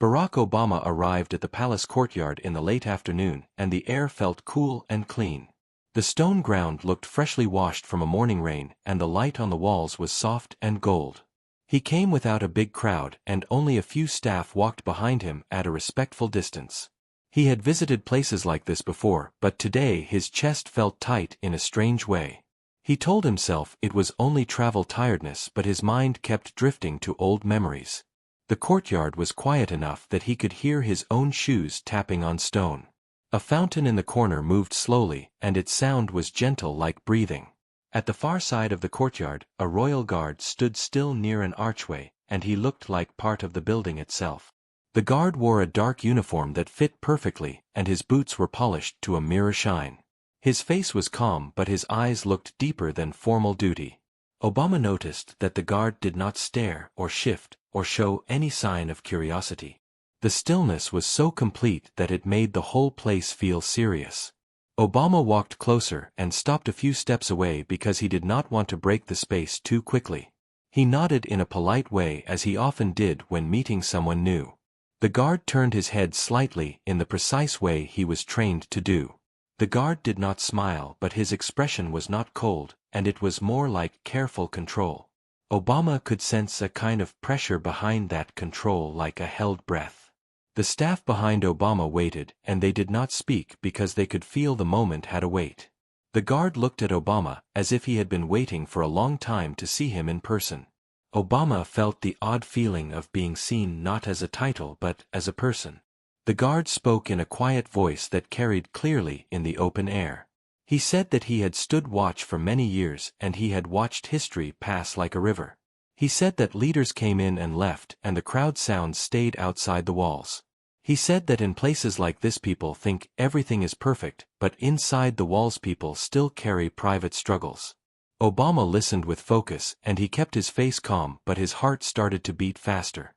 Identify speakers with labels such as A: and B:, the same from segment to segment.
A: Barack Obama arrived at the palace courtyard in the late afternoon, and the air felt cool and clean. The stone ground looked freshly washed from a morning rain, and the light on the walls was soft and gold. He came without a big crowd, and only a few staff walked behind him at a respectful distance. He had visited places like this before, but today his chest felt tight in a strange way. He told himself it was only travel tiredness, but his mind kept drifting to old memories. The courtyard was quiet enough that he could hear his own shoes tapping on stone. A fountain in the corner moved slowly, and its sound was gentle like breathing. At the far side of the courtyard, a royal guard stood still near an archway, and he looked like part of the building itself. The guard wore a dark uniform that fit perfectly, and his boots were polished to a mirror shine. His face was calm, but his eyes looked deeper than formal duty. Obama noticed that the guard did not stare or shift or show any sign of curiosity. The stillness was so complete that it made the whole place feel serious. Obama walked closer and stopped a few steps away because he did not want to break the space too quickly. He nodded in a polite way, as he often did when meeting someone new. The guard turned his head slightly in the precise way he was trained to do. The guard did not smile, but his expression was not cold, and it was more like careful control. Obama could sense a kind of pressure behind that control, like a held breath. The staff behind Obama waited, and they did not speak because they could feel the moment had a weight. The guard looked at Obama as if he had been waiting for a long time to see him in person. Obama felt the odd feeling of being seen not as a title but as a person. The guard spoke in a quiet voice that carried clearly in the open air. He said that he had stood watch for many years, and he had watched history pass like a river. He said that leaders came in and left, and the crowd sounds stayed outside the walls. He said that in places like this people think everything is perfect, but inside the walls people still carry private struggles. Obama listened with focus, and he kept his face calm, but his heart started to beat faster.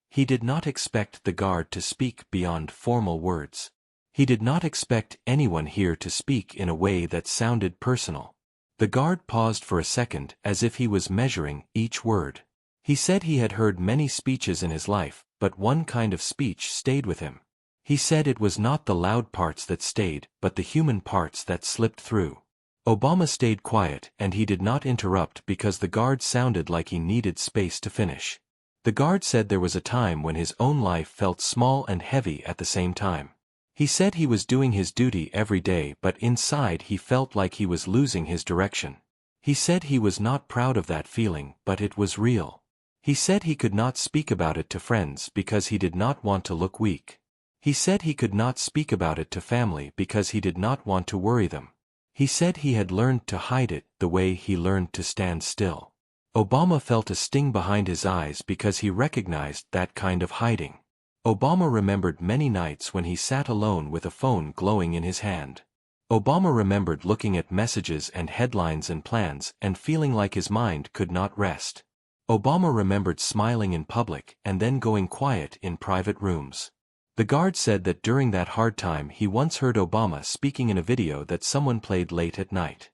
A: He did not expect the guard to speak beyond formal words. He did not expect anyone here to speak in a way that sounded personal. The guard paused for a second, as if he was measuring each word. He said he had heard many speeches in his life, but one kind of speech stayed with him. He said it was not the loud parts that stayed, but the human parts that slipped through. Obama stayed quiet, and he did not interrupt because the guard sounded like he needed space to finish. The guard said there was a time when his own life felt small and heavy at the same time. He said he was doing his duty every day, but inside he felt like he was losing his direction. He said he was not proud of that feeling, but it was real. He said he could not speak about it to friends because he did not want to look weak. He said he could not speak about it to family because he did not want to worry them. He said he had learned to hide it the way he learned to stand still. Obama felt a sting behind his eyes because he recognized that kind of hiding. Obama remembered many nights when he sat alone with a phone glowing in his hand. Obama remembered looking at messages and headlines and plans and feeling like his mind could not rest. Obama remembered smiling in public and then going quiet in private rooms. The guard said that during that hard time he once heard Obama speaking in a video that someone played late at night.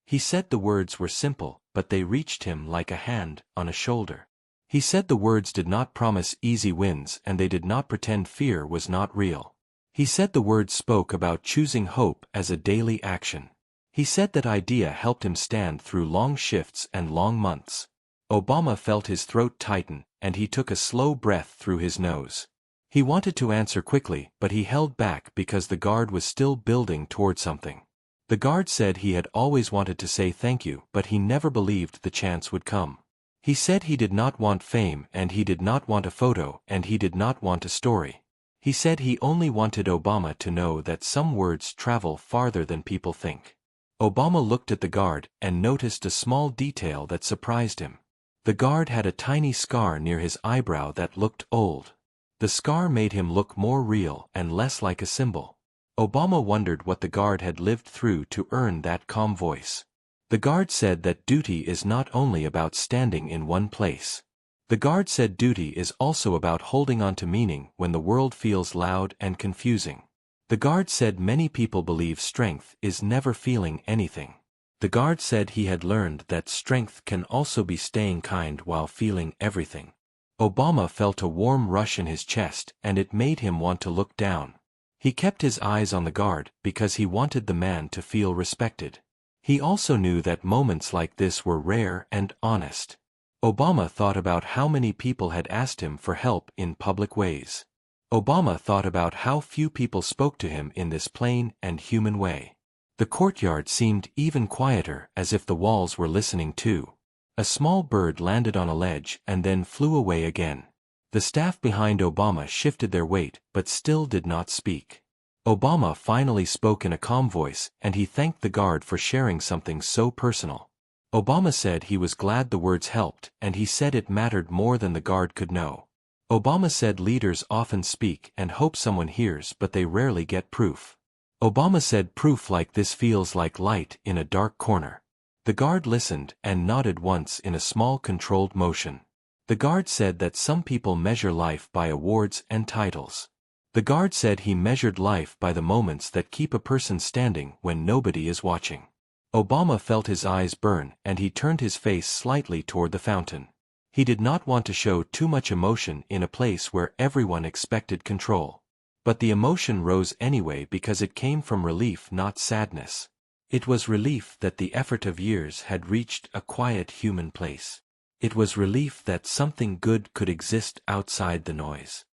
A: He said the words were simple, but they reached him like a hand on a shoulder. He said the words did not promise easy wins, and they did not pretend fear was not real. He said the words spoke about choosing hope as a daily action. He said that idea helped him stand through long shifts and long months. Obama felt his throat tighten, and he took a slow breath through his nose. He wanted to answer quickly, but he held back because the guard was still building toward something. The guard said he had always wanted to say thank you, but he never believed the chance would come. He said he did not want fame, and he did not want a photo, and he did not want a story. He said he only wanted Obama to know that some words travel farther than people think. Obama looked at the guard and noticed a small detail that surprised him. The guard had a tiny scar near his eyebrow that looked old. The scar made him look more real and less like a symbol. Obama wondered what the guard had lived through to earn that calm voice. The guard said that duty is not only about standing in one place. The guard said duty is also about holding on to meaning when the world feels loud and confusing. The guard said many people believe strength is never feeling anything. The guard said he had learned that strength can also be staying kind while feeling everything. Obama felt a warm rush in his chest and it made him want to look down. He kept his eyes on the guard because he wanted the man to feel respected. He also knew that moments like this were rare and honest. Obama thought about how many people had asked him for help in public ways. Obama thought about how few people spoke to him in this plain and human way. The courtyard seemed even quieter, as if the walls were listening too. A small bird landed on a ledge and then flew away again. The staff behind Obama shifted their weight but still did not speak. Obama finally spoke in a calm voice and he thanked the guard for sharing something so personal. Obama said he was glad the words helped and he said it mattered more than the guard could know. Obama said leaders often speak and hope someone hears but they rarely get proof. Obama said proof like this feels like light in a dark corner. The guard listened and nodded once in a small controlled motion. The guard said that some people measure life by awards and titles. The guard said he measured life by the moments that keep a person standing when nobody is watching. Obama felt his eyes burn and he turned his face slightly toward the fountain. He did not want to show too much emotion in a place where everyone expected control. But the emotion rose anyway because it came from relief, not sadness. It was relief that the effort of years had reached a quiet human place. It was relief that something good could exist outside the noise.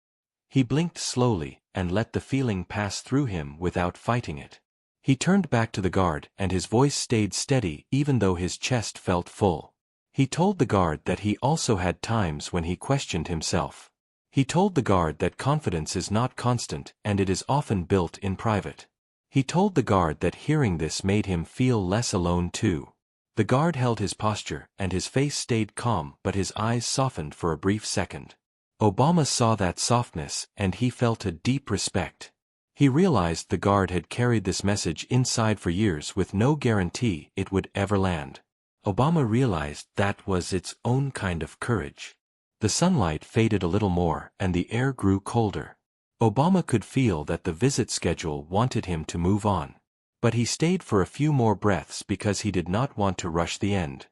A: He blinked slowly and let the feeling pass through him without fighting it. He turned back to the guard and his voice stayed steady even though his chest felt full. He told the guard that he also had times when he questioned himself. He told the guard that confidence is not constant and it is often built in private. He told the guard that hearing this made him feel less alone too. The guard held his posture and his face stayed calm but his eyes softened for a brief second. Obama saw that softness and he felt a deep respect. He realized the guard had carried this message inside for years with no guarantee it would ever land. Obama realized that was its own kind of courage. The sunlight faded a little more and the air grew colder. Obama could feel that the visit schedule wanted him to move on. But he stayed for a few more breaths because he did not want to rush the end.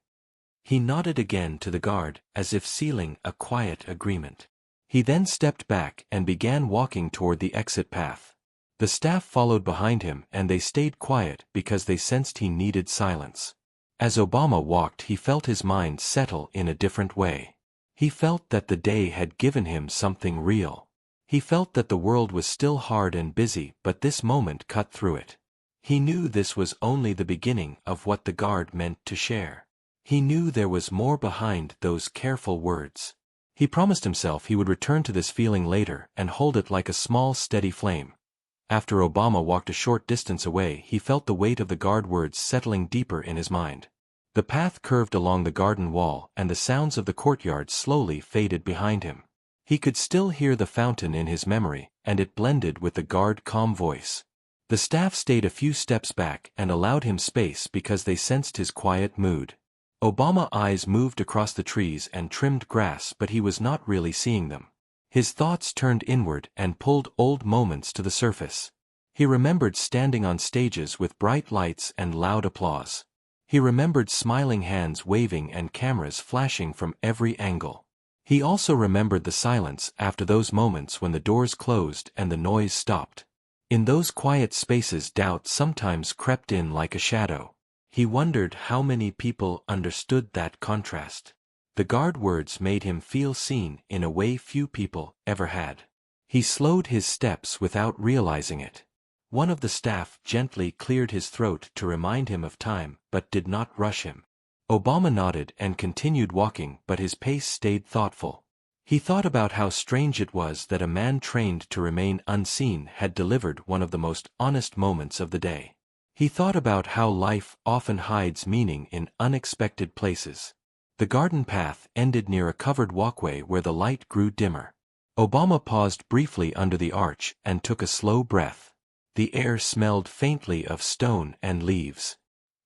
A: He nodded again to the guard, as if sealing a quiet agreement. He then stepped back and began walking toward the exit path. The staff followed behind him and they stayed quiet because they sensed he needed silence. As Obama walked, he felt his mind settle in a different way. He felt that the day had given him something real. He felt that the world was still hard and busy, but this moment cut through it. He knew this was only the beginning of what the guard meant to share. He knew there was more behind those careful words. He promised himself he would return to this feeling later and hold it like a small steady flame. After Obama walked a short distance away, he felt the weight of the guard words settling deeper in his mind. The path curved along the garden wall and the sounds of the courtyard slowly faded behind him. He could still hear the fountain in his memory, and it blended with the guard's calm voice. The staff stayed a few steps back and allowed him space because they sensed his quiet mood. Obama's eyes moved across the trees and trimmed grass, but he was not really seeing them. His thoughts turned inward and pulled old moments to the surface. He remembered standing on stages with bright lights and loud applause. He remembered smiling hands waving and cameras flashing from every angle. He also remembered the silence after those moments when the doors closed and the noise stopped. In those quiet spaces, doubt sometimes crept in like a shadow. He wondered how many people understood that contrast. The guard words made him feel seen in a way few people ever had. He slowed his steps without realizing it. One of the staff gently cleared his throat to remind him of time, but did not rush him. Obama nodded and continued walking, but his pace stayed thoughtful. He thought about how strange it was that a man trained to remain unseen had delivered one of the most honest moments of the day. He thought about how life often hides meaning in unexpected places. The garden path ended near a covered walkway where the light grew dimmer. Obama paused briefly under the arch and took a slow breath. The air smelled faintly of stone and leaves.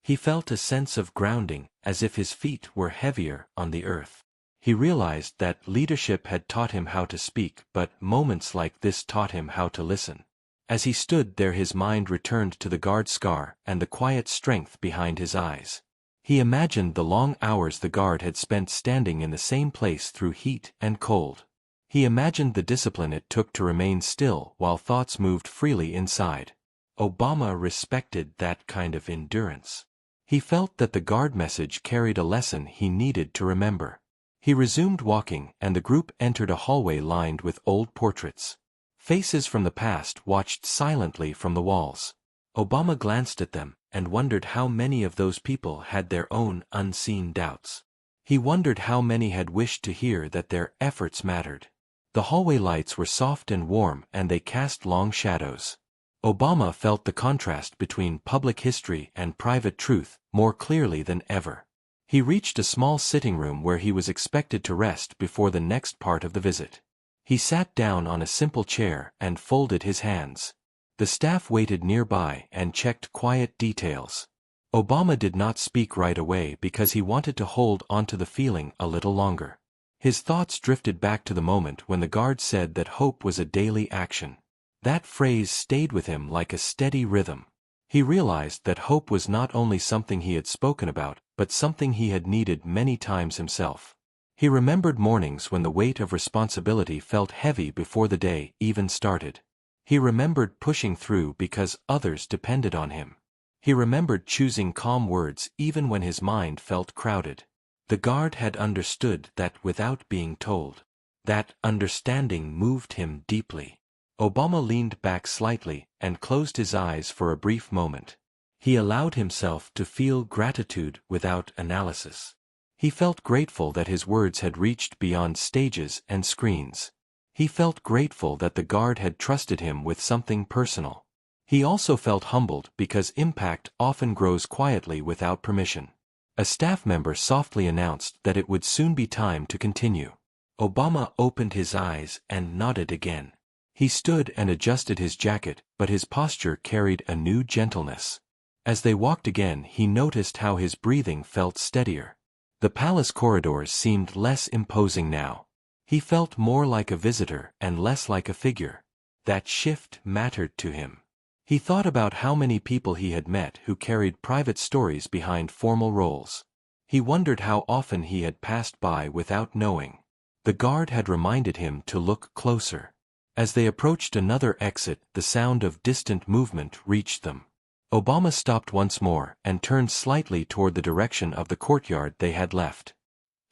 A: He felt a sense of grounding, as if his feet were heavier on the earth. He realized that leadership had taught him how to speak, but moments like this taught him how to listen. As he stood there, his mind returned to the guard scar and the quiet strength behind his eyes. He imagined the long hours the guard had spent standing in the same place through heat and cold. He imagined the discipline it took to remain still while thoughts moved freely inside. Obama respected that kind of endurance. He felt that the guard message carried a lesson he needed to remember. He resumed walking, and the group entered a hallway lined with old portraits. Faces from the past watched silently from the walls. Obama glanced at them, and wondered how many of those people had their own unseen doubts. He wondered how many had wished to hear that their efforts mattered. The hallway lights were soft and warm, and they cast long shadows. Obama felt the contrast between public history and private truth more clearly than ever. He reached a small sitting room where he was expected to rest before the next part of the visit. He sat down on a simple chair and folded his hands. The staff waited nearby and checked quiet details. Obama did not speak right away because he wanted to hold onto the feeling a little longer. His thoughts drifted back to the moment when the guard said that hope was a daily action. That phrase stayed with him like a steady rhythm. He realized that hope was not only something he had spoken about, but something he had needed many times himself. He remembered mornings when the weight of responsibility felt heavy before the day even started. He remembered pushing through because others depended on him. He remembered choosing calm words even when his mind felt crowded. The guard had understood that without being told. That understanding moved him deeply. Obama leaned back slightly and closed his eyes for a brief moment. He allowed himself to feel gratitude without analysis. He felt grateful that his words had reached beyond stages and screens. He felt grateful that the guard had trusted him with something personal. He also felt humbled because impact often grows quietly without permission. A staff member softly announced that it would soon be time to continue. Obama opened his eyes and nodded again. He stood and adjusted his jacket, but his posture carried a new gentleness. As they walked again, he noticed how his breathing felt steadier. The palace corridors seemed less imposing now. He felt more like a visitor and less like a figure. That shift mattered to him. He thought about how many people he had met who carried private stories behind formal roles. He wondered how often he had passed by without knowing. The guard had reminded him to look closer. As they approached another exit, the sound of distant movement reached them. Obama stopped once more and turned slightly toward the direction of the courtyard they had left.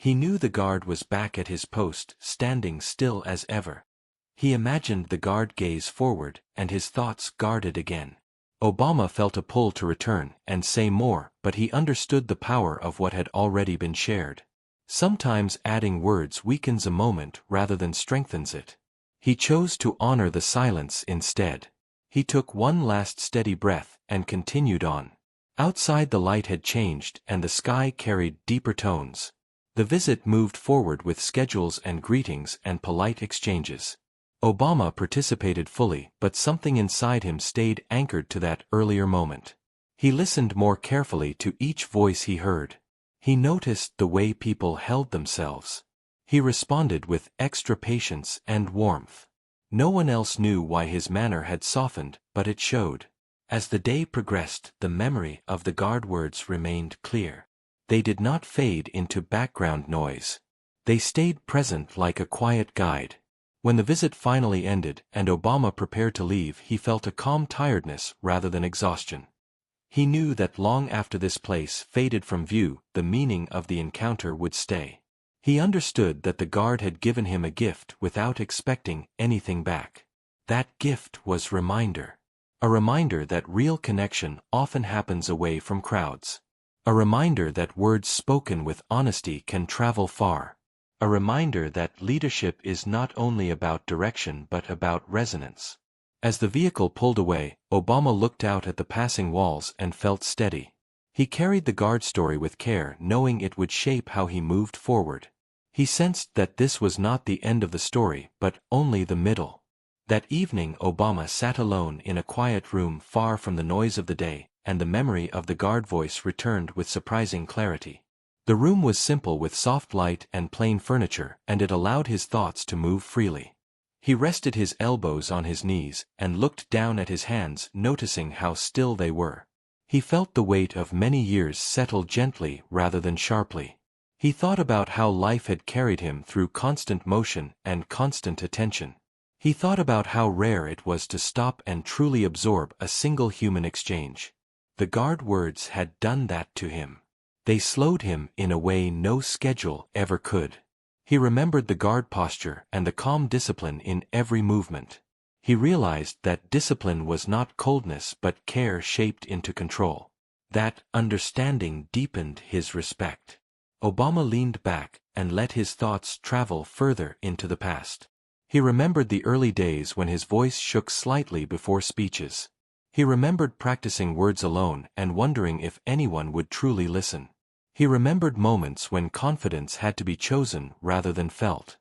A: He knew the guard was back at his post, standing still as ever. He imagined the guard gaze forward, and his thoughts guarded again. Obama felt a pull to return and say more, but he understood the power of what had already been shared. Sometimes adding words weakens a moment rather than strengthens it. He chose to honor the silence instead. He took one last steady breath and continued on. Outside the light had changed and the sky carried deeper tones. The visit moved forward with schedules and greetings and polite exchanges. Obama participated fully, but something inside him stayed anchored to that earlier moment. He listened more carefully to each voice he heard. He noticed the way people held themselves. He responded with extra patience and warmth. No one else knew why his manner had softened, but it showed. As the day progressed, the memory of the guard words remained clear. They did not fade into background noise. They stayed present like a quiet guide. When the visit finally ended and Obama prepared to leave, he felt a calm tiredness rather than exhaustion. He knew that long after this place faded from view, the meaning of the encounter would stay. He understood that the guard had given him a gift without expecting anything back. That gift was reminder. A reminder that real connection often happens away from crowds. A reminder that words spoken with honesty can travel far. A reminder that leadership is not only about direction but about resonance. As the vehicle pulled away, Obama looked out at the passing walls and felt steady. He carried the guard story with care, knowing it would shape how he moved forward. He sensed that this was not the end of the story, but only the middle. That evening Obama sat alone in a quiet room far from the noise of the day, and the memory of the guard voice returned with surprising clarity. The room was simple with soft light and plain furniture, and it allowed his thoughts to move freely. He rested his elbows on his knees and looked down at his hands, noticing how still they were. He felt the weight of many years settle gently rather than sharply. He thought about how life had carried him through constant motion and constant attention. He thought about how rare it was to stop and truly absorb a single human exchange. The guard words had done that to him. They slowed him in a way no schedule ever could. He remembered the guard posture and the calm discipline in every movement. He realized that discipline was not coldness but care shaped into control. That understanding deepened his respect. Obama leaned back and let his thoughts travel further into the past. He remembered the early days when his voice shook slightly before speeches. He remembered practicing words alone and wondering if anyone would truly listen. He remembered moments when confidence had to be chosen rather than felt.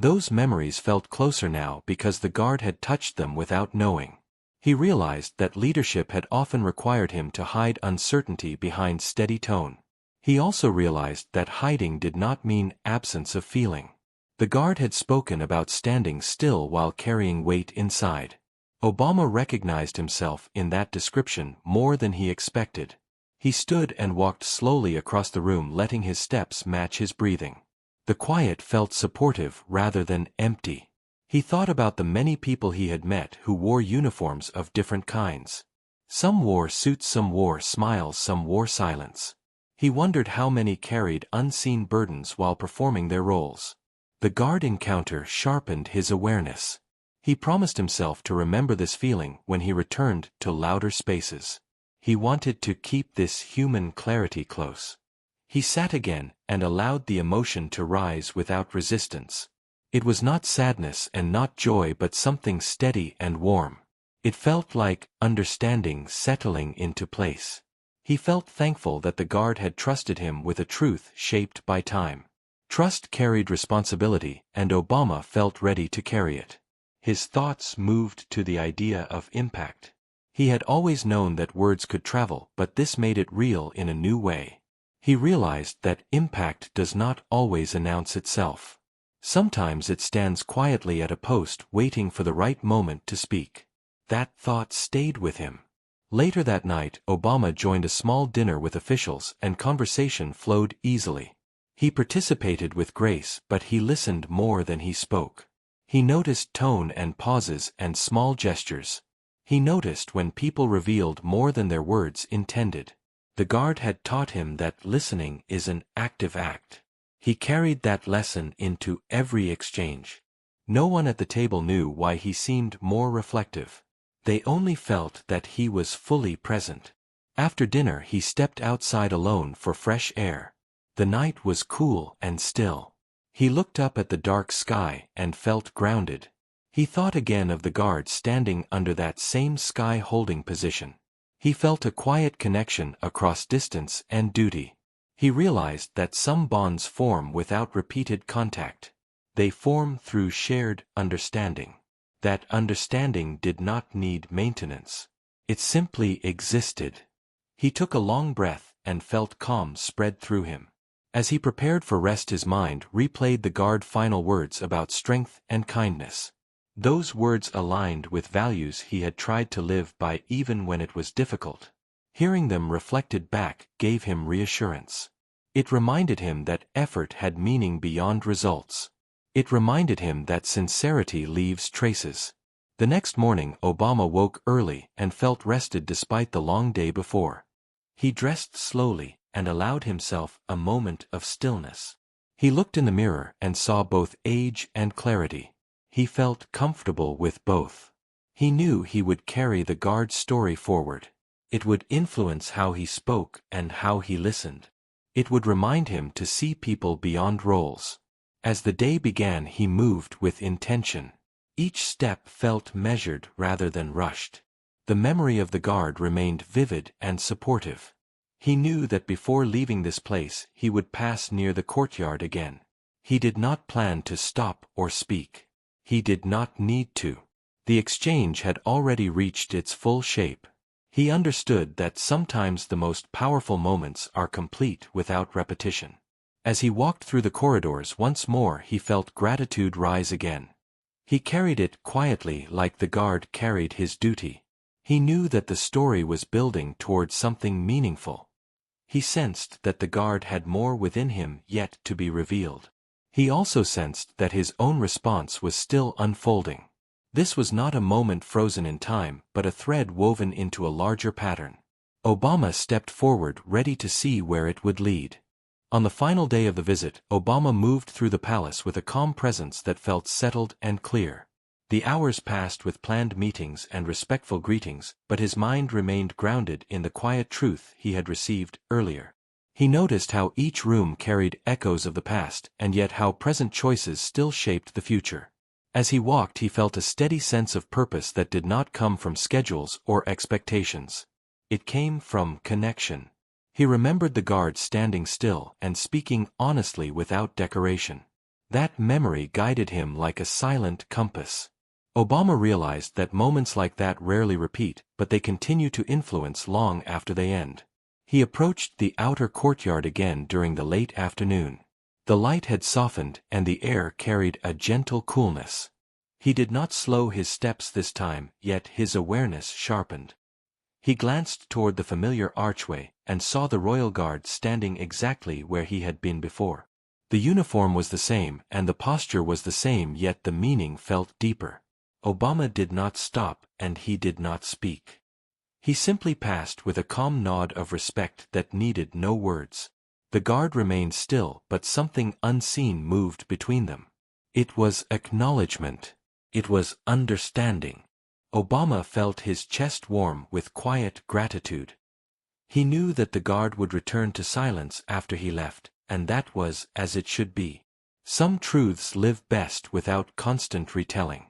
A: Those memories felt closer now because the guard had touched them without knowing. He realized that leadership had often required him to hide uncertainty behind steady tone. He also realized that hiding did not mean absence of feeling. The guard had spoken about standing still while carrying weight inside. Obama recognized himself in that description more than he expected. He stood and walked slowly across the room, letting his steps match his breathing. The quiet felt supportive rather than empty. He thought about the many people he had met who wore uniforms of different kinds. Some wore suits, some wore smiles, some wore silence. He wondered how many carried unseen burdens while performing their roles. The guard encounter sharpened his awareness. He promised himself to remember this feeling when he returned to louder spaces. He wanted to keep this human clarity close. He sat again and allowed the emotion to rise without resistance. It was not sadness and not joy but something steady and warm. It felt like understanding settling into place. He felt thankful that the guard had trusted him with a truth shaped by time. Trust carried responsibility, and Obama felt ready to carry it. His thoughts moved to the idea of impact. He had always known that words could travel, but this made it real in a new way. He realized that impact does not always announce itself. Sometimes it stands quietly at a post waiting for the right moment to speak. That thought stayed with him. Later that night, Obama joined a small dinner with officials and conversation flowed easily. He participated with grace, but he listened more than he spoke. He noticed tone and pauses and small gestures. He noticed when people revealed more than their words intended. The guard had taught him that listening is an active act. He carried that lesson into every exchange. No one at the table knew why he seemed more reflective. They only felt that he was fully present. After dinner he stepped outside alone for fresh air. The night was cool and still. He looked up at the dark sky and felt grounded. He thought again of the guard standing under that same sky-holding position. He felt a quiet connection across distance and duty. He realized that some bonds form without repeated contact. They form through shared understanding. That understanding did not need maintenance. It simply existed. He took a long breath and felt calm spread through him. As he prepared for rest, his mind replayed the guard's final words about strength and kindness. Those words aligned with values he had tried to live by even when it was difficult. Hearing them reflected back gave him reassurance. It reminded him that effort had meaning beyond results. It reminded him that sincerity leaves traces. The next morning, Obama woke early and felt rested despite the long day before. He dressed slowly and allowed himself a moment of stillness. He looked in the mirror and saw both age and clarity. He felt comfortable with both. He knew he would carry the guard's story forward. It would influence how he spoke and how he listened. It would remind him to see people beyond roles. As the day began, he moved with intention. Each step felt measured rather than rushed. The memory of the guard remained vivid and supportive. He knew that before leaving this place he would pass near the courtyard again. He did not plan to stop or speak. He did not need to. The exchange had already reached its full shape. He understood that sometimes the most powerful moments are complete without repetition. As he walked through the corridors once more, he felt gratitude rise again. He carried it quietly like the guard carried his duty. He knew that the story was building toward something meaningful. He sensed that the guard had more within him yet to be revealed. He also sensed that his own response was still unfolding. This was not a moment frozen in time, but a thread woven into a larger pattern. Obama stepped forward, ready to see where it would lead. On the final day of the visit, Obama moved through the palace with a calm presence that felt settled and clear. The hours passed with planned meetings and respectful greetings, but his mind remained grounded in the quiet truth he had received earlier. He noticed how each room carried echoes of the past, and yet how present choices still shaped the future. As he walked, he felt a steady sense of purpose that did not come from schedules or expectations. It came from connection. He remembered the guard standing still and speaking honestly without decoration. That memory guided him like a silent compass. Obama realized that moments like that rarely repeat, but they continue to influence long after they end. He approached the outer courtyard again during the late afternoon. The light had softened and the air carried a gentle coolness. He did not slow his steps this time, yet his awareness sharpened. He glanced toward the familiar archway and saw the royal guard standing exactly where he had been before. The uniform was the same and the posture was the same, yet the meaning felt deeper. Obama did not stop and he did not speak. He simply passed with a calm nod of respect that needed no words. The guard remained still, but something unseen moved between them. It was acknowledgement. It was understanding. Obama felt his chest warm with quiet gratitude. He knew that the guard would return to silence after he left, and that was as it should be. Some truths live best without constant retelling.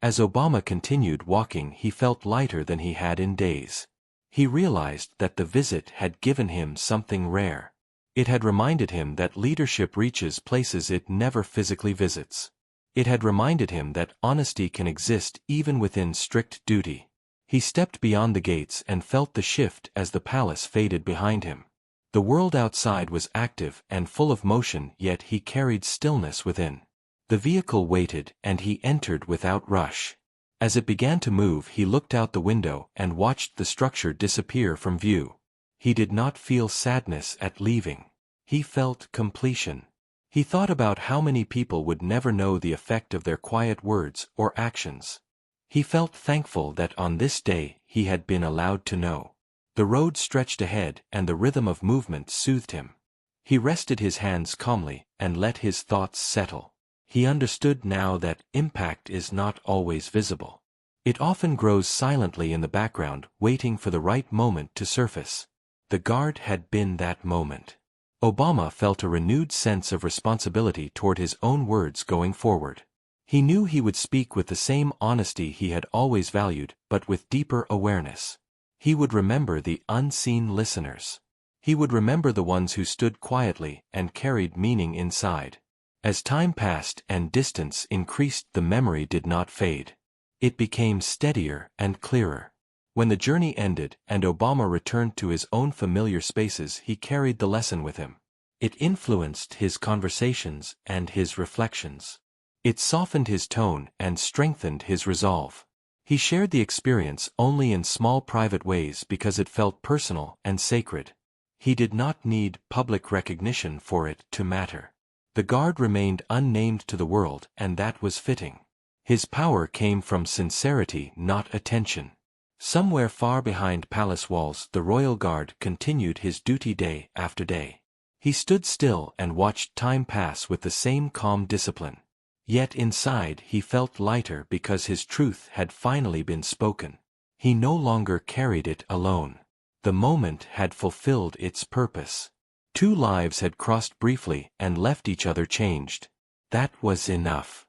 A: As Obama continued walking, he felt lighter than he had in days. He realized that the visit had given him something rare. It had reminded him that leadership reaches places it never physically visits. It had reminded him that honesty can exist even within strict duty. He stepped beyond the gates and felt the shift as the palace faded behind him. The world outside was active and full of motion, yet he carried stillness within. The vehicle waited, and he entered without rush. As it began to move, he looked out the window and watched the structure disappear from view. He did not feel sadness at leaving. He felt completion. He thought about how many people would never know the effect of their quiet words or actions. He felt thankful that on this day he had been allowed to know. The road stretched ahead, and the rhythm of movement soothed him. He rested his hands calmly and let his thoughts settle. He understood now that impact is not always visible. It often grows silently in the background, waiting for the right moment to surface. The guard had been that moment. Obama felt a renewed sense of responsibility toward his own words going forward. He knew he would speak with the same honesty he had always valued, but with deeper awareness. He would remember the unseen listeners. He would remember the ones who stood quietly and carried meaning inside. As time passed and distance increased, the memory did not fade. It became steadier and clearer. When the journey ended and Obama returned to his own familiar spaces, he carried the lesson with him. It influenced his conversations and his reflections. It softened his tone and strengthened his resolve. He shared the experience only in small private ways because it felt personal and sacred. He did not need public recognition for it to matter. The guard remained unnamed to the world, and that was fitting. His power came from sincerity, not attention. Somewhere far behind palace walls, the royal guard continued his duty day after day. He stood still and watched time pass with the same calm discipline. Yet inside he felt lighter because his truth had finally been spoken. He no longer carried it alone. The moment had fulfilled its purpose. 2 lives had crossed briefly and left each other changed. That was enough.